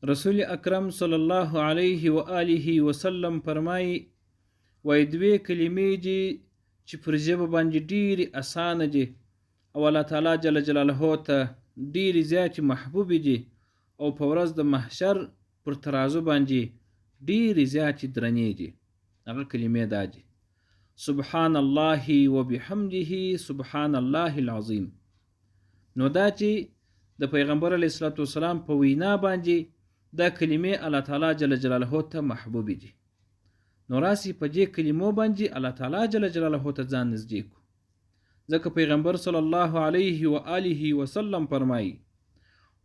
رسول اکرم صلی الله علیه و آله وسلم فرمایي وایي دوې کلمې دي چې پر ژبه باندې ډېرې اسانه دي او الله تعالی جل جلاله ته ډېرې زیاتې محبوبې دي او په ورځ د محشر پر ترازو باندې ډېرې زیاتې درنې دي. هغه کلمې دا دي: سبحان الله وبحمده سبحان الله العظیم. نو دا چې د پیغمبر علیه الصلاة والسلام په وینا باندې دا کلمې الله تعالی جل جلاله ته محبوبې دي، نو راسي په دې کلمو باندې الله تعالی جل جلاله ته ځان نږدې کړو. ځکه پیغمبر صلی الله علیه و آله وسلم فرمایي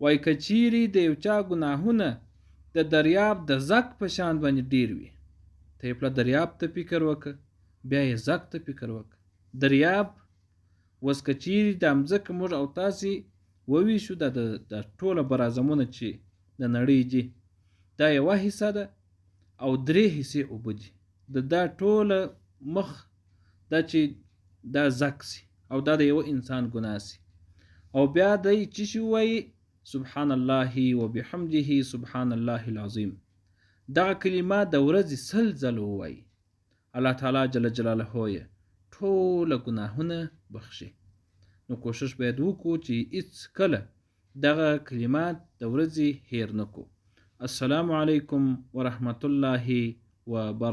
وایي که چیرې د یو چا ګناهونه د دریاب د زک په شان باندې ډیر وي، ته یې پله دریاب ته فکر وکړه، بیا یې زک ته فکر وکړه. دریاب اوس که چیرې دا مځکه موږ او تاسې وویشو، دا ټوله براعظمونه چې د نړۍ دي دا یوه حصه ده او 3 حصې اوبه دي. دا ټوله مخ دا چې دا زک سي او دا د یو انسان ګناه سي، او بیا دی چې شي وایي سبحان الله وبحمده سبحان الله العظیم. دغه کلمه د ورځې 100 ځله ووایي، الله تعالی جل جلاله یې ټوله ګناهونه بخشي. نو کوشش باید وکړو چې هیڅ کله دغه کلمات د ورځې هیر نه کړو. السلام علیکم ورحمت الله وبرکاته.